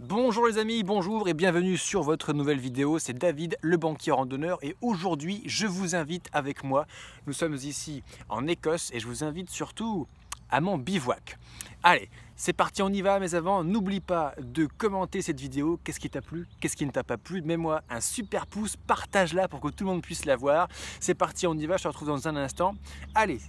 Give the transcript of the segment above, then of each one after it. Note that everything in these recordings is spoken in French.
Bonjour les amis, bonjour et bienvenue sur votre nouvelle vidéo, c'est David le banquier randonneur et aujourd'hui je vous invite avec moi, nous sommes ici en Écosse et je vous invite surtout à mon bivouac. Allez, c'est parti, on y va, mais avant n'oublie pas de commenter cette vidéo, qu'est-ce qui t'a plu, qu'est-ce qui ne t'a pas plu, mets-moi un super pouce, partage-la pour que tout le monde puisse la voir. C'est parti, on y va, je te retrouve dans un instant. Allez.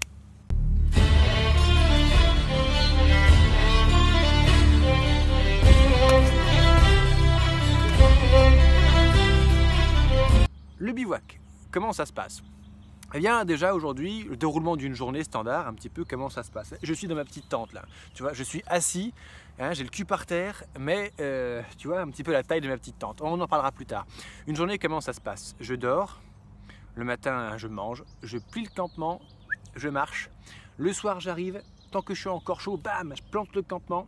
Le bivouac, comment ça se passe? Eh bien déjà aujourd'hui, le déroulement d'une journée standard, un petit peu comment ça se passe. Je suis dans ma petite tente là, tu vois, je suis assis, hein, j'ai le cul par terre, mais tu vois un petit peu la taille de ma petite tente. On en parlera plus tard. Une journée, comment ça se passe? Je dors, le matin je mange, je plie le campement, je marche. Le soir j'arrive, tant que je suis encore chaud, bam, je plante le campement,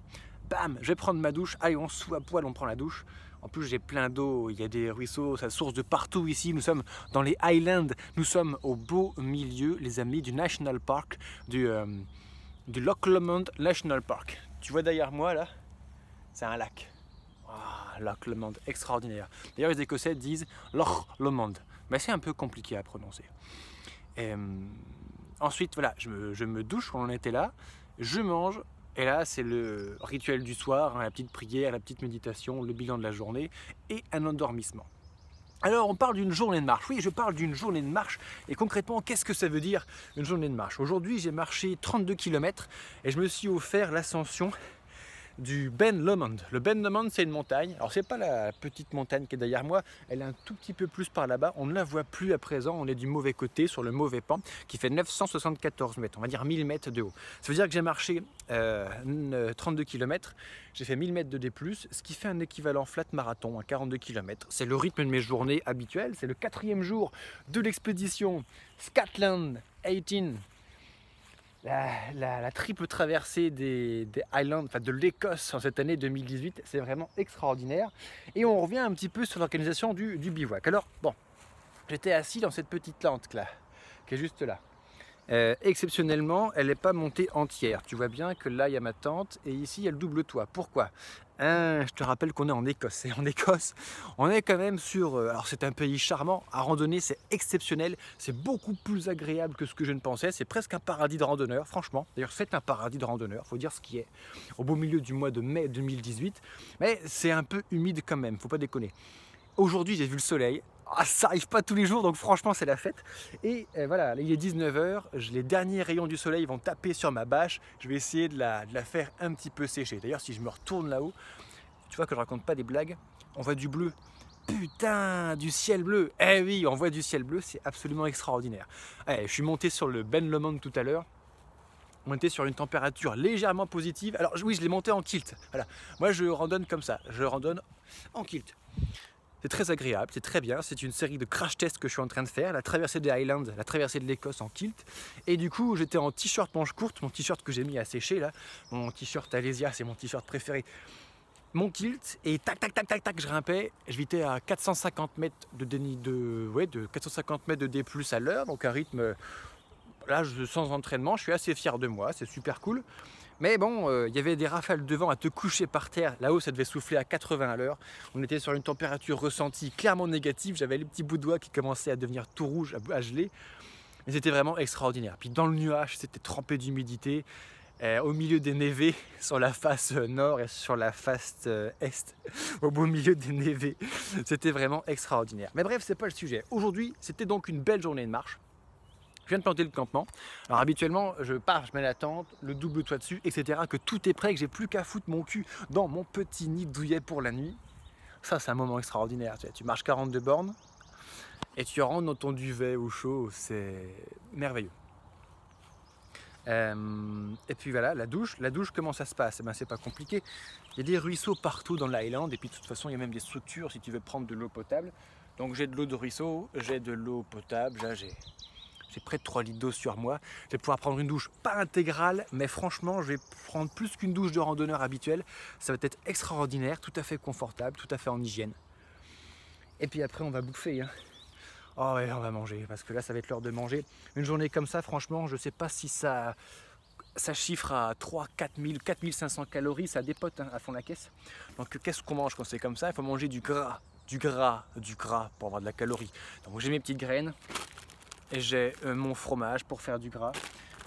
bam, je vais prendre ma douche, allez on se fout à poil, on prend la douche. En plus j'ai plein d'eau, il y a des ruisseaux, ça source de partout ici. Nous sommes dans les Highlands, nous sommes au beau milieu, les amis, du National Park, du Loch Lomond National Park. Tu vois derrière moi là, c'est un lac. Oh, Loch Lomond, extraordinaire. D'ailleurs les Écossais disent Loch Lomond, mais c'est un peu compliqué à prononcer. Ensuite voilà, je me douche quand on était là, je mange. Et là, c'est le rituel du soir, hein, la petite prière, la petite méditation, le bilan de la journée et un endormissement. Alors, on parle d'une journée de marche. Oui, je parle d'une journée de marche. Et concrètement, qu'est-ce que ça veut dire une journée de marche? Aujourd'hui, j'ai marché 32 km et je me suis offert l'ascension du Ben Lomond. Le Ben Lomond, c'est une montagne. Alors, c'est pas la petite montagne qui est derrière moi. Elle est un tout petit peu plus par là-bas. On ne la voit plus à présent. On est du mauvais côté, sur le mauvais pan, qui fait 974 mètres. On va dire 1000 mètres de haut. Ça veut dire que j'ai marché 32 km. J'ai fait 1000 mètres de D+, ce qui fait un équivalent flat marathon à 42 km. C'est le rythme de mes journées habituelles. C'est le 4e jour de l'expédition Scotland 18. La triple traversée des Highlands, enfin de l'Écosse en cette année 2018, c'est vraiment extraordinaire. Et on revient un petit peu sur l'organisation du bivouac. Alors, bon, j'étais assis dans cette petite tente là, qui est juste là. Exceptionnellement, elle n'est pas montée entière. Tu vois bien que là, il y a ma tente et ici, il y a le double toit. Pourquoi? Je te rappelle qu'on est en Écosse. Et en Écosse, on est quand même sur... alors, c'est un pays charmant. À randonner, c'est exceptionnel. C'est beaucoup plus agréable que ce que je ne pensais. C'est presque un paradis de randonneur, franchement. D'ailleurs, c'est un paradis de randonneur, il faut dire ce qui est. Au beau milieu du mois de mai 2018. Mais c'est un peu humide quand même, faut pas déconner. Aujourd'hui, j'ai vu le soleil. Ah, ça n'arrive pas tous les jours, donc franchement c'est la fête. Et voilà, il est 19 h, les derniers rayons du soleil vont taper sur ma bâche. Je vais essayer de la faire un petit peu sécher. D'ailleurs, si je me retourne là-haut, tu vois que je raconte pas des blagues, on voit du bleu. Putain, du ciel bleu. Eh oui, on voit du ciel bleu, c'est absolument extraordinaire. Allez, je suis monté sur le Ben Lomond tout à l'heure. On était sur une température légèrement positive. Alors oui, je l'ai monté en kilt. Voilà. Moi, je randonne comme ça. Je randonne en kilt. C'est très agréable, c'est très bien, c'est une série de crash tests que je suis en train de faire, la traversée des Highlands, la traversée de l'Écosse en kilt. Et du coup, j'étais en t-shirt manche courte, mon t-shirt que j'ai mis à sécher là, mon t-shirt Alésia, c'est mon t-shirt préféré. Mon kilt, et tac tac tac tac tac, je grimpais, je vitais à 450 mètres de déni de 450 mètres de D+ à l'heure, donc un rythme là sans entraînement, je suis assez fier de moi, c'est super cool. Mais bon, il y avait des rafales de vent à te coucher par terre. Là-haut, ça devait souffler à 80 à l'heure. On était sur une température ressentie clairement négative. J'avais les petits bouts de doigts qui commençaient à devenir tout rouges, à geler. Mais c'était vraiment extraordinaire. Puis dans le nuage, c'était trempé d'humidité. Au milieu des névés, sur la face nord et sur la face est, au beau milieu des névés. C'était vraiment extraordinaire. Mais bref, c'est pas le sujet. Aujourd'hui, c'était donc une belle journée de marche. Je viens de planter le campement. Alors habituellement, je pars, je mets la tente, le double toit dessus, etc. Que tout est prêt, que j'ai plus qu'à foutre mon cul dans mon petit nid douillet pour la nuit. Ça, c'est un moment extraordinaire. Tu marches 42 bornes et tu rentres dans ton duvet au chaud. C'est merveilleux. Et puis voilà, la douche, comment ça se passe? Eh ben, c'est pas compliqué. Il y a des ruisseaux partout dans l'Highland et puis de toute façon, il y a même des structures si tu veux prendre de l'eau potable. Donc j'ai de l'eau de ruisseau, j'ai de l'eau potable, là j'ai près de 3 litres d'eau sur moi. Je vais pouvoir prendre une douche, pas intégrale, mais franchement, je vais prendre plus qu'une douche de randonneur habituelle. Ça va être extraordinaire, tout à fait confortable, tout à fait en hygiène. Et puis après, on va bouffer. Hein. Oh ouais, on va manger, parce que là, ça va être l'heure de manger. Une journée comme ça, franchement, je ne sais pas si ça ça chiffre à 3, 4000, 4500 calories, ça dépote hein, à fond la caisse. Donc qu'est-ce qu'on mange quand c'est comme ça? Il faut manger du gras pour avoir de la calorie. Donc j'ai mes petites graines et j'ai mon fromage pour faire du gras.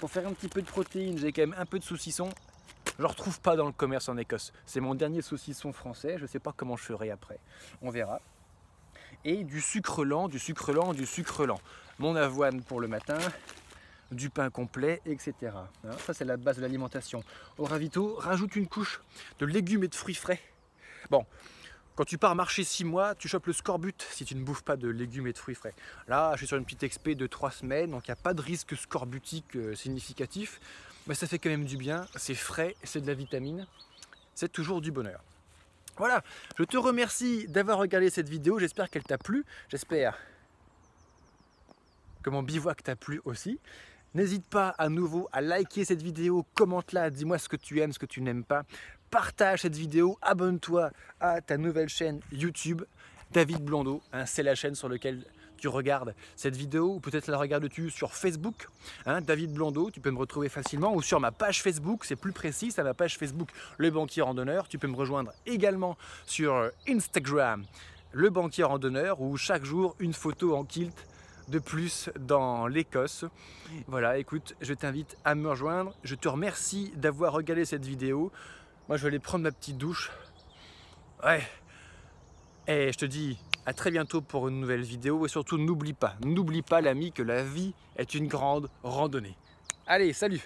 Pour faire un petit peu de protéines, j'ai quand même un peu de saucisson. Je ne le retrouve pas dans le commerce en Écosse. C'est mon dernier saucisson français, je ne sais pas comment je ferai après. On verra. Et du sucre lent, du sucre lent, du sucre lent. Mon avoine pour le matin, du pain complet, etc. Ça c'est la base de l'alimentation. Au ravito, rajoute une couche de légumes et de fruits frais. Bon, quand tu pars marcher 6 mois, tu chopes le scorbut si tu ne bouffes pas de légumes et de fruits frais. Là, je suis sur une petite expé de 3 semaines, donc il n'y a pas de risque scorbutique significatif. Mais ça fait quand même du bien, c'est frais, c'est de la vitamine, c'est toujours du bonheur. Voilà, je te remercie d'avoir regardé cette vidéo, j'espère qu'elle t'a plu, j'espère que mon bivouac t'a plu aussi. N'hésite pas à nouveau à liker cette vidéo, commente-la, dis-moi ce que tu aimes, ce que tu n'aimes pas. Partage cette vidéo, abonne-toi à ta nouvelle chaîne YouTube, David Blondeau, hein, c'est la chaîne sur laquelle tu regardes cette vidéo, ou peut-être la regardes-tu sur Facebook, hein, David Blondeau, tu peux me retrouver facilement, ou sur ma page Facebook, c'est plus précis, c'est ma page Facebook, Le Banquier Randonneur. Tu peux me rejoindre également sur Instagram, Le Banquier Randonneur, où chaque jour une photo en kilt de plus dans l'Écosse. Voilà, écoute, je t'invite à me rejoindre. Je te remercie d'avoir regardé cette vidéo. Moi, je vais aller prendre ma petite douche. Ouais. Et je te dis à très bientôt pour une nouvelle vidéo. Et surtout, n'oublie pas l'ami, que la vie est une grande randonnée. Allez, salut!